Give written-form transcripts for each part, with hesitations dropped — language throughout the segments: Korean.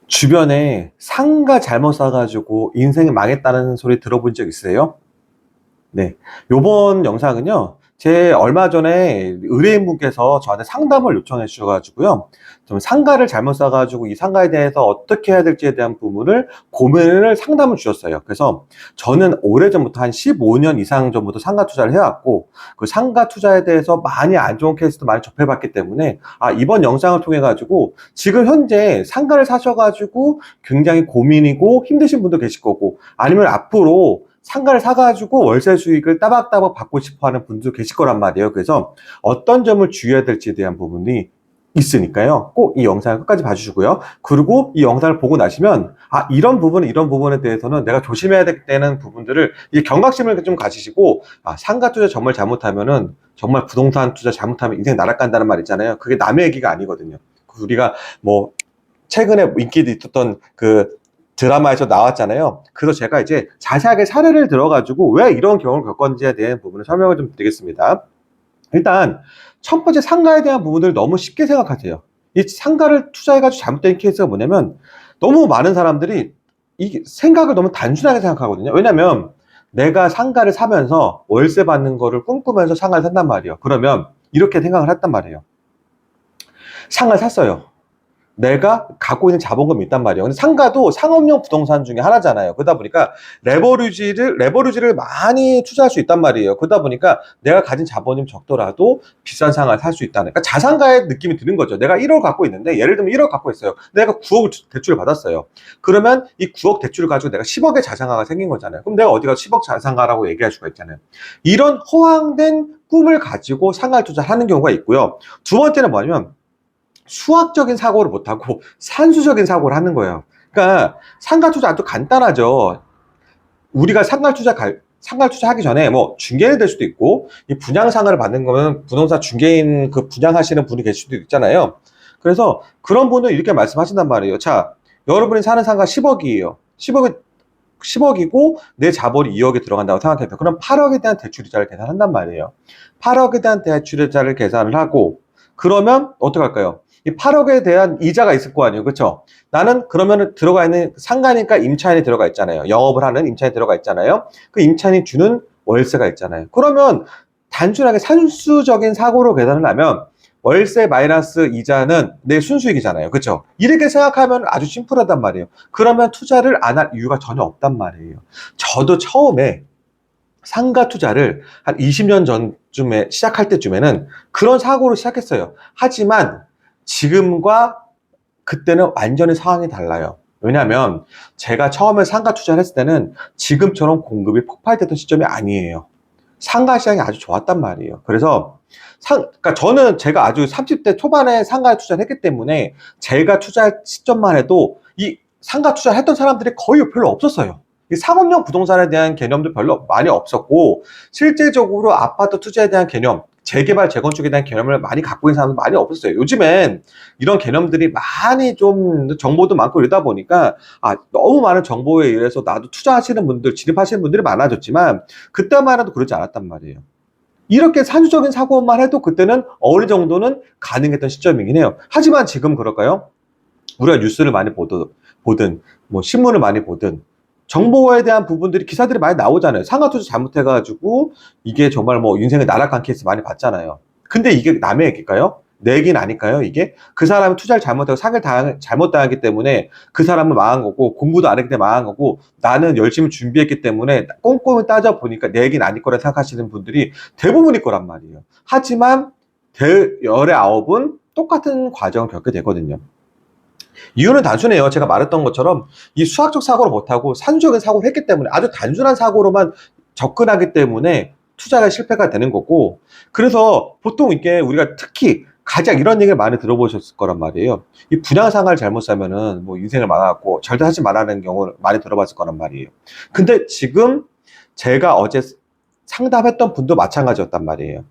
주변에 상가 잘못 사가지고 인생이 망했다는 소리 들어본 적 있으세요? 네. 요번 영상은요, 제 얼마 전에 의뢰인분께서 저한테 상담을 요청해 주셔가지고요, 좀 상가를 잘못 사가지고 이 상가에 대해서 어떻게 해야 될지에 대한 부분을 고민을 상담을 주셨어요. 그래서 저는 오래전부터 한 15년 이상 전부터 상가 투자를 해왔고, 그 상가 투자에 대해서 많이 안 좋은 케이스도 많이 접해봤기 때문에, 이번 영상을 통해 가지고 지금 현재 상가를 사셔가지고 굉장히 고민이고 힘드신 분도 계실 거고, 아니면 앞으로 상가를 사가지고 월세 수익을 따박따박 받고 싶어 하는 분도 계실 거란 말이에요. 그래서 어떤 점을 주의해야 될지에 대한 부분이 있으니까요. 꼭 이 영상을 끝까지 봐주시고요. 그리고 이 영상을 보고 나시면, 이런 부분에 대해서는 내가 조심해야 되는 부분들을, 이 경각심을 좀 가지시고, 상가 투자 정말 잘못하면은, 정말 부동산 투자 잘못하면 인생 날아간다는 말 있잖아요. 그게 남의 얘기가 아니거든요. 우리가 뭐, 최근에 인기도 있었던 그 드라마에서 나왔잖아요. 그래서 제가 이제 자세하게 사례를 들어가지고 왜 이런 경우를 겪었는지에 대한 부분을 설명을 좀 드리겠습니다. 일단 첫 번째, 상가에 대한 부분을 너무 쉽게 생각하세요. 이 상가를 투자해가지고 잘못된 케이스가 뭐냐면, 너무 많은 사람들이 이 생각을 너무 단순하게 생각하거든요. 왜냐면 내가 상가를 사면서 월세 받는 거를 꿈꾸면서 상가를 산단 말이에요. 그러면 이렇게 생각을 했단 말이에요. 상가를 샀어요. 내가 갖고 있는 자본금이 있단 말이에요. 근데 상가도 상업용 부동산 중에 하나잖아요. 그러다 보니까 레버리지를 많이 투자할 수 있단 말이에요. 그러다 보니까 내가 가진 자본이 적더라도 비싼 상가를 살 수 있다는, 그러니까 자산가의 느낌이 드는 거죠. 내가 1억 갖고 있는데, 예를 들면 1억 갖고 있어요. 내가 9억을 대출을 받았어요. 그러면 이 9억 대출을 가지고 내가 10억의 자산가가 생긴 거잖아요. 그럼 내가 어디가 10억 자산가라고 얘기할 수가 있잖아요. 이런 허황된 꿈을 가지고 상가 투자를 하는 경우가 있고요. 두 번째는 뭐냐면, 수학적인 사고를 못하고 산수적인 사고를 하는 거예요. 그러니까 상가 투자 아주 간단하죠. 우리가 상가 투자하기 전에 뭐 중개인이 될 수도 있고, 이 분양상가를 받는 거면 부동산 중개인, 그 분양하시는 분이 계실 수도 있잖아요. 그래서 그런 분은 이렇게 말씀하신단 말이에요. 자, 여러분이 사는 상가 10억이에요. 10억이고 내 자본이 2억이 들어간다고 생각해서, 그럼 8억에 대한 대출이자를 계산한단 말이에요. 8억에 대한 대출이자를 계산을 하고, 그러면 어떻게 할까요? 이 8억에 대한 이자가 있을 거 아니에요. 그렇죠? 나는 그러면 들어가 있는 상가니까 임차인이 들어가 있잖아요. 영업을 하는 임차인이 들어가 있잖아요. 그 임차인이 주는 월세가 있잖아요. 그러면 단순하게 산수적인 사고로 계산을 하면 월세 마이너스 이자는 내 순수익이잖아요. 그렇죠? 이렇게 생각하면 아주 심플하단 말이에요. 그러면 투자를 안 할 이유가 전혀 없단 말이에요. 저도 처음에 상가 투자를 한 20년 전쯤에 시작할 때쯤에는 그런 사고로 시작했어요. 하지만 지금과 그때는 완전히 상황이 달라요. 왜냐하면 제가 처음에 상가 투자를 했을 때는 지금처럼 공급이 폭발됐던 시점이 아니에요. 상가 시장이 아주 좋았단 말이에요. 그래서 그러니까 저는 제가 아주 30대 초반에 상가에 투자를 했기 때문에, 제가 투자할 시점만 해도 이 상가 투자를 했던 사람들이 거의 별로 없었어요. 이 상업용 부동산에 대한 개념도 별로 많이 없었고, 실제적으로 아파트 투자에 대한 개념, 재개발, 재건축에 대한 개념을 많이 갖고 있는 사람도 많이 없었어요. 요즘엔 이런 개념들이 많이 좀 정보도 많고 이러다 보니까, 너무 많은 정보에 의해서 나도 투자하시는 분들, 진입하시는 분들이 많아졌지만, 그때만 해도 그러지 않았단 말이에요. 이렇게 산수적인 사고만 해도 그때는 어느 정도는 가능했던 시점이긴 해요. 하지만 지금 그럴까요? 우리가 뉴스를 많이 보든 뭐 신문을 많이 보든, 정보에 대한 부분들이, 기사들이 많이 나오잖아요. 상가 투자 잘못해가지고 이게 정말 뭐 인생을 날아간 케이스 많이 봤잖아요. 근데 이게 남의 얘기일까요? 내 얘기는 아닐까요? 이게 그 사람이 투자를 잘못하고 사기를 잘못 당하기 때문에 그 사람은 망한 거고, 공부도 안 했기 때문에 망한 거고, 나는 열심히 준비했기 때문에 꼼꼼히 따져보니까 내 얘기는 아닐 거라 생각하시는 분들이 대부분일 거란 말이에요. 하지만 열의 아홉은 똑같은 과정을 겪게 되거든요. 이유는 단순해요. 제가 말했던 것처럼 이 수학적 사고를 못하고 산수적인 사고를 했기 때문에, 아주 단순한 사고로만 접근하기 때문에 투자가 실패가 되는 거고, 그래서 보통 이게 우리가 특히 가장 이런 얘기를 많이 들어보셨을 거란 말이에요. 이 분양상가를 잘못 사면은 뭐 인생을 망하고 절대 하지 말라는 경우를 많이 들어봤을 거란 말이에요. 근데 지금 제가 어제 상담했던 분도 마찬가지였단 말이에요.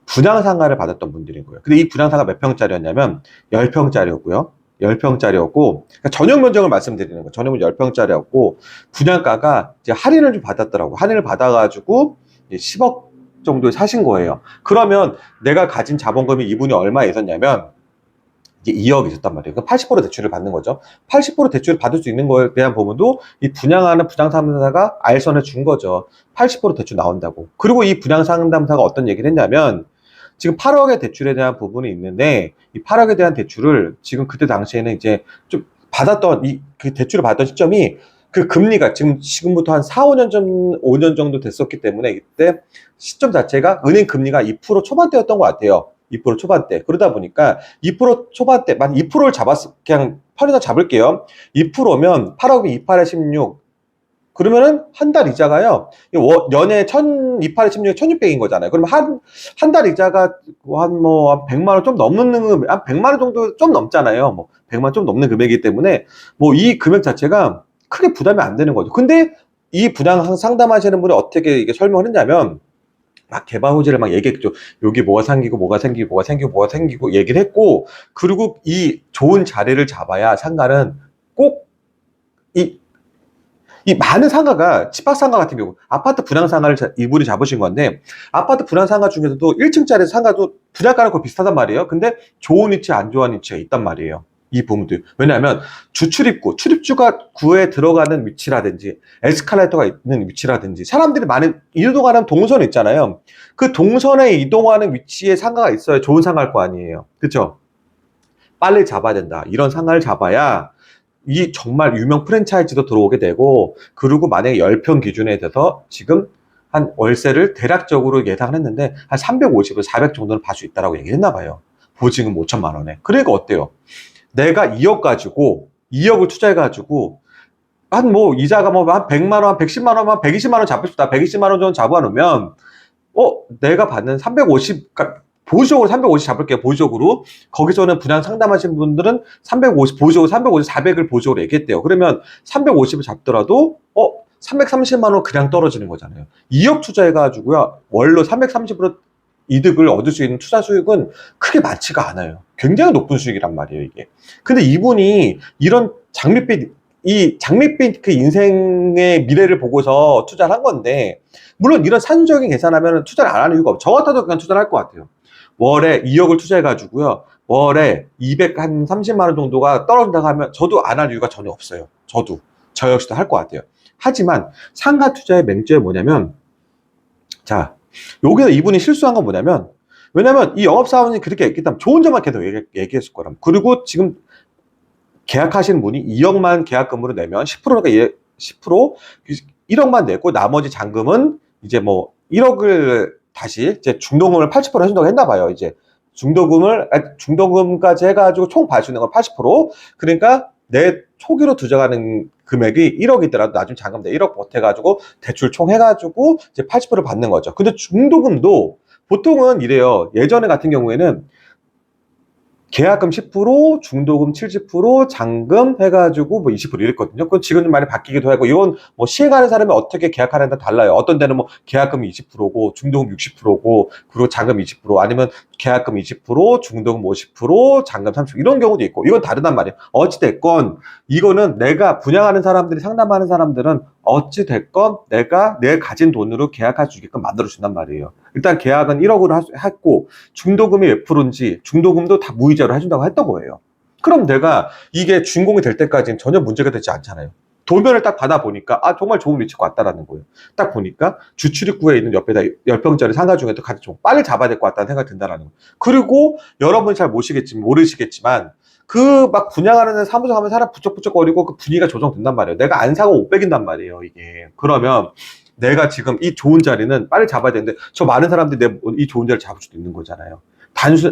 분양상가를 받았던 분들인 거예요. 근데 이 분양상가 몇 평짜리였냐면 10평짜리였고요. 10평짜리였고, 그러니까 전용 면적을 말씀드리는 거예요. 전용은 10평짜리였고, 분양가가 이제 할인을 좀 받았더라고. 할인을 받아가지고 10억 정도에 사신 거예요. 그러면 내가 가진 자본금이 이분이 얼마에 있었냐면, 이게 2억이 있었단 말이에요. 그 80% 대출을 받는 거죠. 80% 대출을 받을 수 있는 거에 대한 부분도 이 분양하는 분양상담사가 알선해 준 거죠. 80% 대출 나온다고. 그리고 이 분양상담사가 어떤 얘기를 했냐면 지금 8억의 대출에 대한 부분이 있는데 이 8억에 대한 대출을 지금 그때 당시에는 이제 좀 받았던 그 대출을 받았던 시점이 그 금리가 지금부터 한 4, 5년 전, 5년 정도 됐었기 때문에 이때 시점 자체가 은행 금리가 2% 초반대였던 것 같아요. 2% 초반대. 그러다 보니까 2% 초반대, 만 2%를 그냥 편의상 잡을게요. 2%면 8억이 28에 16. 그러면은 한 달 이자가요, 연에 28에 16에 1600인 거잖아요. 그러면 한 달 이자가 한 100만 원 좀 넘는, 한 100만 원 정도 좀 넘잖아요. 뭐, 100만 원 좀 넘는 금액이기 때문에, 뭐, 이 금액 자체가 크게 부담이 안 되는 거죠. 근데 이 분양 상담하시는 분이 어떻게 이게 설명을 했냐면, 막 개발 호재를 막 얘기했죠. 여기 뭐가 생기고, 뭐가 생기고, 뭐가 생기고, 뭐가 생기고, 얘기를 했고, 그리고 이 좋은 자리를 잡아야 상가는 꼭 이 많은 상가가 집합상가 같은 경우 아파트 분양상가를 이분이 잡으신 건데 아파트 분양상가 중에서도 1층짜리 상가도 분양가랑 거의 비슷하단 말이에요. 근데 좋은 위치 안 좋은 위치가 있단 말이에요. 이 부분들. 왜냐하면 출입주가 구에 들어가는 위치라든지 에스컬레이터가 있는 위치라든지 사람들이 많이 이동하는 동선 있잖아요. 그 동선에 이동하는 위치에 상가가 있어야 좋은 상가일 거 아니에요. 그렇죠? 빨리 잡아야 된다. 이런 상가를 잡아야 이 정말 유명 프랜차이즈도 들어오게 되고, 그리고 만약에 10평 기준에 대해서 지금 한 월세를 대략적으로 예상했는데 한 350에서 400 정도는 받을 수 있다라고 얘기했나 봐요. 보증은 5천만 원에. 그러니까 어때요? 내가 2억 가지고 2억을 투자해가지고 한 뭐 이자가 뭐 한 100만 원, 110만 원, 120만 원 잡을 수 있다. 120만 원 정도 잡아놓으면 내가 받는 350, 그러니까 보수적으로 350 잡을게요. 보수적으로. 거기서는 분양 상담하신 분들은 350, 보수적으로 350, 400을 보수적으로 얘기했대요. 그러면 350을 잡더라도, 330만 원 그냥 떨어지는 거잖아요. 2억 투자해가지고요. 월로 330으로 이득을 얻을 수 있는 투자 수익은 크게 많지가 않아요. 굉장히 높은 수익이란 말이에요, 이게. 근데 이분이 이런 장밋빛 그 인생의 미래를 보고서 투자를 한 건데, 물론 이런 산술적인 계산하면 투자를 안 하는 이유가 없어요. 저 같아도 그냥 투자를 할 것 같아요. 월에 2억을 투자해가지고요. 월에 230만 원 정도가 떨어진다고 하면 저도 안 할 이유가 전혀 없어요. 저 역시도 할 것 같아요. 하지만 상가 투자의 맹점이 뭐냐면, 자, 여기서 이분이 실수한 건 뭐냐면, 왜냐면 이 영업사원이 그렇게 얘기했다면 좋은 점만 계속 얘기했을 거라면. 그리고 지금 계약하시는 분이 2억만 계약금으로 내면 10%가 10% 1억만 내고 나머지 잔금은 이제 뭐 1억을 다시 이제 중도금을 80% 해준다고 했나 봐요. 이제 중도금까지 해가지고 총 받을 수 있는 건 80%. 그러니까 내 초기로 투자하는 금액이 1억이더라도 나중에 잔금 내 1억 보태가지고 대출 총 해가지고 이제 80% 받는 거죠. 근데 중도금도 보통은 이래요. 예전에 같은 경우에는 계약금 10%, 중도금 70%, 잔금 해가지고 뭐 20% 이랬거든요. 그건 지금은 많이 바뀌기도 하고, 이건 뭐 시행하는 사람이 어떻게 계약하는 데 달라요. 어떤 데는 뭐 계약금이 20%고, 중도금 60%고, 그리고 잔금 20%, 아니면 계약금 20%, 중도금 50%, 잔금 30%, 이런 경우도 있고, 이건 다르단 말이에요. 어찌됐건, 이거는 내가 분양하는 사람들이 상담하는 사람들은 어찌됐건 내가 내 가진 돈으로 계약할 수 있게끔 만들어준단 말이에요. 일단 계약은 1억으로 했고, 중도금이 몇 프로인지 중도금도 다 무이자로 해준다고 했던 거예요. 그럼 내가 이게 준공이 될 때까지는 전혀 문제가 되지 않잖아요. 도면을 딱 받아보니까 정말 좋은 위치가 왔다라는 거예요. 딱 보니까 주출입구에 있는 옆에다 10평짜리 상가 중에도 가장 좀 빨리 잡아야 될 것 같다는 생각이 든다라는 거예요. 그리고 여러분이 잘 모르시겠지만 그 막 분양하는 사무소 가면 사람 부쩍부쩍거리고 그 분위기가 조정된단 말이에요. 내가 안 사고 못 빼긴단 말이에요, 이게. 그러면 내가 지금 이 좋은 자리는 빨리 잡아야 되는데 저 많은 사람들이 이 좋은 자리를 잡을 수도 있는 거잖아요.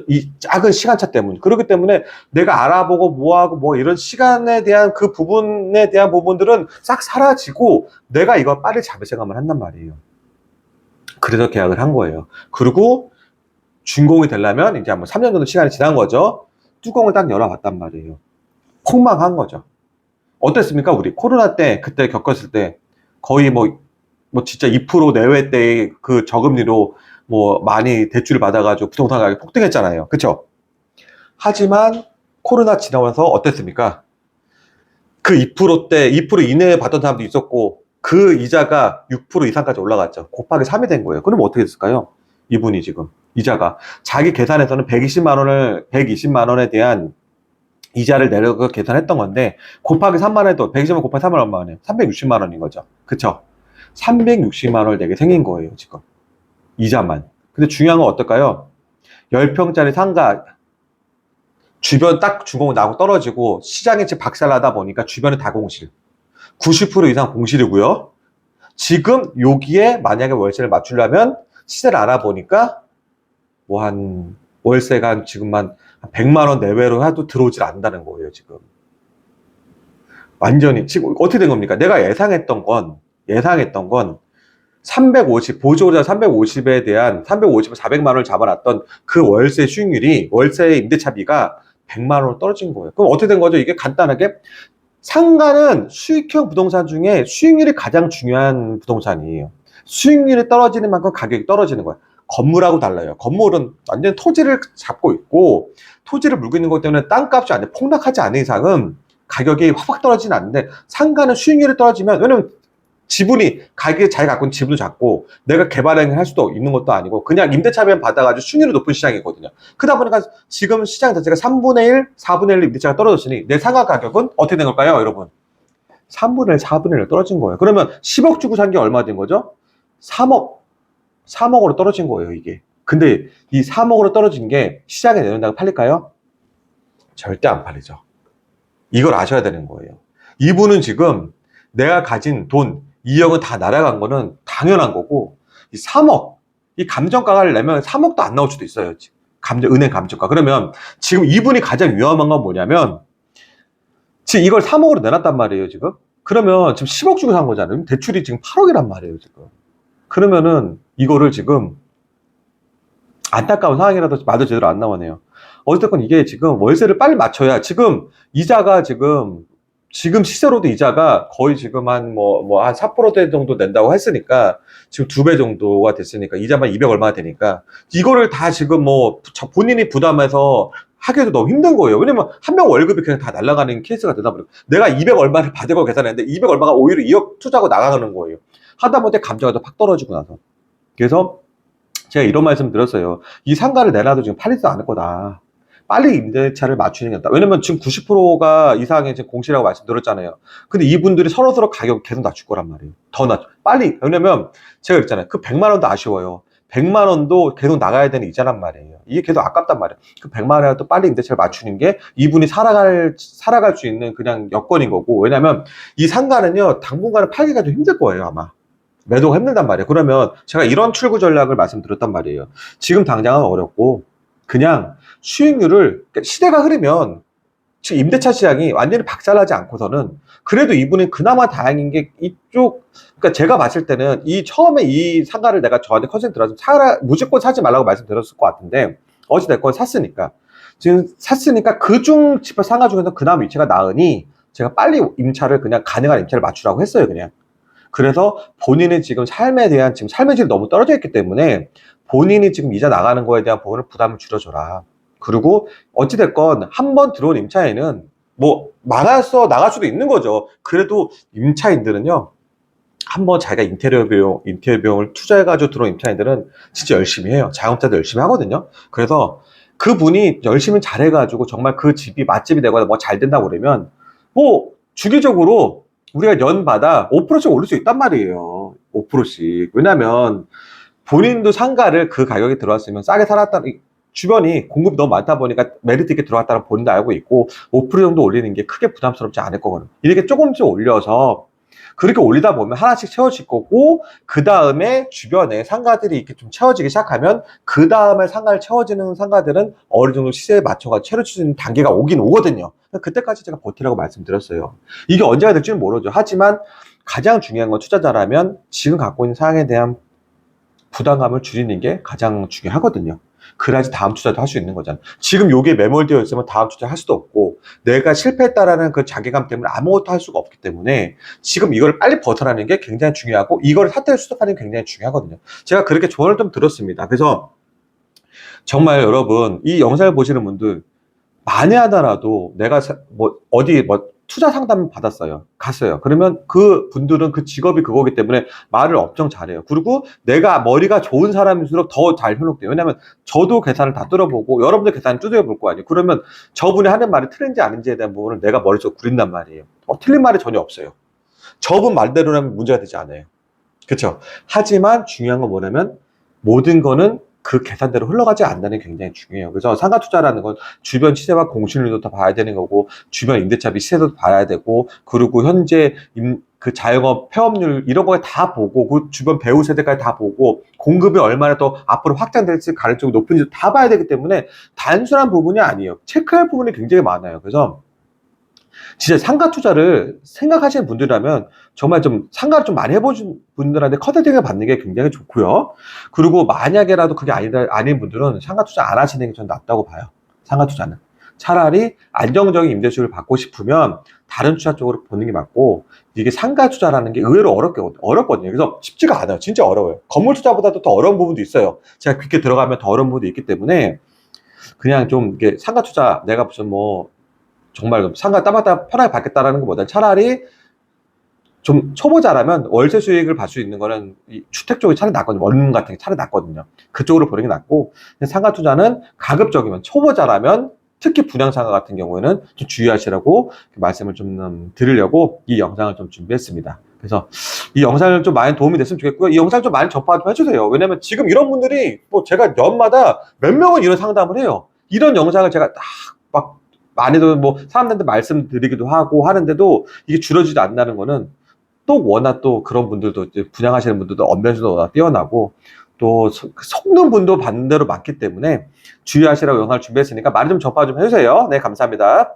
이 작은 시간차 때문에. 그렇기 때문에 내가 알아보고 뭐하고 뭐 이런 시간에 대한 그 부분에 대한 부분들은 싹 사라지고 내가 이걸 빨리 잡을 생각을 한단 말이에요. 그래서 계약을 한 거예요. 그리고 준공이 되려면 이제 뭐 3년 정도 시간이 지난 거죠. 뚜껑을 딱 열어봤단 말이에요. 폭망한 거죠. 어땠습니까? 우리 코로나 때 그때 겪었을 때 거의 뭐 진짜 2% 내외 때 그 저금리로 뭐 많이 대출을 받아가지고 부동산 가격이 폭등했잖아요. 그쵸? 하지만 코로나 지나면서 어땠습니까? 그 2%대, 2% 이내에 받던 사람도 있었고, 그 이자가 6% 이상까지 올라갔죠. 곱하기 3이 된 거예요. 그럼 어떻게 됐을까요? 이분이 지금. 이자가. 자기 계산에서는 120만 원에 대한 이자를 내려고 계산했던 건데 곱하기 3만 원도 120만 곱하기 3만 원 얼마 안 해요? 360만 원인 거죠. 그쵸? 360만 원을 내게 생긴 거예요, 지금. 이자만. 근데 중요한 건 어떨까요? 10평짜리 상가 주변 딱 주공 나고 떨어지고 시장이 지금 박살나다 보니까 주변에 다 공실. 90% 이상 공실이고요. 지금 여기에 만약에 월세를 맞추려면 시세를 알아보니까 뭐 한 월세가 한 지금 한 100만 원 내외로 해도 들어오질 않는다는 거예요, 지금. 완전히 지금 어떻게 된 겁니까? 내가 예상했던 건 350, 보조자 350에 대한 350, 400만 원을 잡아놨던 그 월세 수익률이, 월세 임대차비가 100만 원으로 떨어진 거예요. 그럼 어떻게 된 거죠? 이게 간단하게 상가는 수익형 부동산 중에 수익률이 가장 중요한 부동산이에요. 수익률이 떨어지는 만큼 가격이 떨어지는 거예요. 건물하고 달라요. 건물은 완전 토지를 잡고 있고 토지를 물고 있는 것 때문에 땅값이 안 돼. 폭락하지 않는 이상은 가격이 확 떨어지진 않는데 상가는 수익률이 떨어지면, 왜냐면 지분이 가격이 자기가 갖고 있는 지분도 작고 내가 개발을 할 수도 있는 것도 아니고 그냥 임대차비만 받아가지고 수익률이 높은 시장이거든요. 그러다 보니까 지금 시장 자체가 3분의 1, 4분의 1 임대차가 떨어졌으니 내 상가 가격은 어떻게 된 걸까요, 여러분? 3분의 1, 4분의 1로 떨어진 거예요. 그러면 10억 주고 산 게 얼마 된 거죠? 3억으로 떨어진 거예요, 이게. 근데 이 3억으로 떨어진 게 시장에 내놓는다고 팔릴까요? 절대 안 팔리죠. 이걸 아셔야 되는 거예요. 이분은 지금 내가 가진 돈 2억은 다 날아간 거는 당연한 거고, 이 3억, 이 감정가를 내면 3억도 안 나올 수도 있어요. 은행 감정가. 그러면 지금 이분이 가장 위험한 건 뭐냐면, 지금 이걸 3억으로 내놨단 말이에요, 지금. 그러면 지금 10억 주고 산 거잖아요. 대출이 지금 8억이란 말이에요, 지금. 그러면은 이거를 지금 안타까운 상황이라도 말도 제대로 안 나오네요. 어쨌든 이게 지금 월세를 빨리 맞춰야, 지금 이자가 지금 시세로도 이자가 거의 지금 한 한 4% 정도 낸다고 했으니까 지금 2배 정도가 됐으니까 이자만 200 얼마가 되니까 이거를 다 지금 본인이 부담해서 하기도 너무 힘든 거예요. 왜냐면 한 명 월급이 그냥 다 날아가는 케이스가 되다 보니까 내가 200 얼마를 받으고 계산했는데 200 얼마가 오히려 2억 투자하고 나가는 거예요. 하다 보니 감정이 팍 떨어지고 나서. 그래서 제가 이런 말씀 드렸어요. 이 상가를 내놔도 지금 팔리지도 않을 거다. 빨리 임대차를 맞추는 게 낫다. 왜냐면 지금 90%가 이상의 지금 공시라고 말씀드렸잖아요. 근데 이분들이 서로 가격 계속 낮출 거란 말이에요. 더 낮춰. 빨리. 왜냐면 제가 그랬잖아요. 그 100만 원도 아쉬워요. 100만 원도 계속 나가야 되는 이자란 말이에요. 이게 계속 아깝단 말이에요. 그 100만 원이라도 빨리 임대차를 맞추는 게 이분이 살아갈 수 있는 그냥 여건인 거고. 왜냐면 이 상가는요, 당분간은 팔기가 좀 힘들 거예요, 아마. 매도가 힘들단 말이에요. 그러면 제가 이런 출구 전략을 말씀드렸단 말이에요. 지금 당장은 어렵고 그냥 수익률을, 시대가 흐르면 지금 임대차 시장이 완전히 박살나지 않고서는 그래도 이분은 그나마 다행인 게 그러니까 제가 봤을 때는 처음에 이 상가를 내가 저한테 컨센트 들어서 무조건 사지 말라고 말씀드렸을 것 같은데 어찌됐건 샀으니까 그중 상가 중에서 그나마 위치가 나으니 제가 빨리 그냥 가능한 임차를 맞추라고 했어요, 그냥. 그래서 본인의 지금 삶에 대한 삶의 질이 너무 떨어져 있기 때문에 본인이 지금 이자 나가는 거에 대한 부담을 줄여줘라. 그리고 어찌됐건 한 번 들어온 임차인은 나갈 수도 있는 거죠. 그래도 임차인들은요, 한번 자기가 인테리어 비용을 투자해가지고 들어온 임차인들은 진짜 열심히 해요. 자영업자도 열심히 하거든요. 그래서 그분이 열심히 잘해가지고 정말 그 집이 맛집이 되거나 잘 된다고 그러면 주기적으로 우리가 연마다 5%씩 올릴 수 있단 말이에요. 5%씩. 왜냐면 본인도 상가를 그 가격에 들어왔으면 싸게 살았다는, 주변이 공급이 너무 많다 보니까 메리트 있게 들어왔다는 본인도 알고 있고 5% 정도 올리는 게 크게 부담스럽지 않을 거거든요. 이렇게 조금씩 올려서 그렇게 올리다 보면 하나씩 채워질 거고, 그 다음에 주변에 상가들이 이렇게 좀 채워지기 시작하면 그 다음에 상가를 채워지는 상가들은 어느 정도 시세에 맞춰가 채워지는 단계가 오긴 오거든요. 그때까지 제가 버티라고 말씀드렸어요. 이게 언제가 될지는 모르죠. 하지만 가장 중요한 건 투자자라면 지금 갖고 있는 상황에 대한 부담감을 줄이는 게 가장 중요하거든요. 그래야지 다음 투자도 할 수 있는 거잖아요. 지금 요게 매몰되어 있으면 다음 투자 할 수도 없고, 내가 실패했다라는 그 자괴감 때문에 아무것도 할 수가 없기 때문에 지금 이걸 빨리 벗어나는 게 굉장히 중요하고, 이걸 사태를 수습하는 게 굉장히 중요하거든요. 제가 그렇게 조언을 좀 들었습니다. 그래서 정말 여러분, 이 영상을 보시는 분들, 만에 하나라도 내가 투자 상담을 받았어요. 갔어요. 그러면 그 분들은 그 직업이 그거기 때문에 말을 엄청 잘해요. 그리고 내가 머리가 좋은 사람일수록 더 잘 현혹돼요. 왜냐면 저도 계산을 다 뚫어보고 여러분들 계산을 두드려 볼 거 아니에요. 그러면 저분이 하는 말이 틀린지 아닌지에 대한 부분을 내가 머릿속에 구린단 말이에요. 틀린 말이 전혀 없어요. 저분 말대로라면 문제가 되지 않아요. 그렇죠? 하지만 중요한 건 뭐냐면 모든 거는 그 계산대로 흘러가지 않는다는 게 굉장히 중요해요. 그래서 상가 투자라는 건 주변 시세와 공실률도 다 봐야 되는 거고, 주변 임대차 및 시세도 봐야 되고, 그리고 현재 그 자영업 폐업률 이런 거 다 보고, 그 주변 배우 세대까지 다 보고, 공급이 얼마나 더 앞으로 확장될지 가능성이 높은지 다 봐야 되기 때문에 단순한 부분이 아니에요. 체크할 부분이 굉장히 많아요. 그래서 진짜 상가 투자를 생각하시는 분들이라면 정말 좀 상가를 좀 많이 해보신 분들한테 컨설팅을 받는 게 굉장히 좋고요. 그리고 만약에라도 그게 아닌 분들은 상가 투자 안 하시는 게 전 낫다고 봐요. 상가 투자는. 차라리 안정적인 임대수를 받고 싶으면 다른 투자 쪽으로 보는 게 맞고, 이게 상가 투자라는 게 의외로 어렵거든요. 그래서 쉽지가 않아요. 진짜 어려워요. 건물 투자보다도 더 어려운 부분도 있어요. 제가 그렇게 들어가면 더 어려운 부분도 있기 때문에 그냥 좀 이게 상가 투자 내가 무슨 뭐 정말 상가 따마다 편하게 받겠다라는 것보다는 차라리 좀 초보자라면 월세 수익을 받을 수 있는 거는 이 주택 쪽이 차라리 낫거든요. 원룸 같은 게 차라리 낫거든요. 그쪽으로 보는 게 낫고, 상가 투자는 가급적이면 초보자라면 특히 분양상가 같은 경우에는 좀 주의하시라고 말씀을 좀 드리려고 이 영상을 좀 준비했습니다. 그래서 이 영상을 좀 많이 도움이 됐으면 좋겠고요. 이 영상 좀 많이 전파 좀 해주세요. 왜냐면 지금 이런 분들이 뭐 제가 연마다 몇 명은 이런 상담을 해요. 이런 영상을 제가 막 많이도 뭐 사람들한테 말씀드리기도 하고 하는데도 이게 줄어지지 않는다는 거는 또 워낙 또 그런 분들도 이제 분양하시는 분들도 언변수도 워낙 뛰어나고 또 속는 분도 반대로 많기 때문에 주의하시라고 영상을 준비했으니까 많이 좀 전파 좀 해주세요. 네, 감사합니다.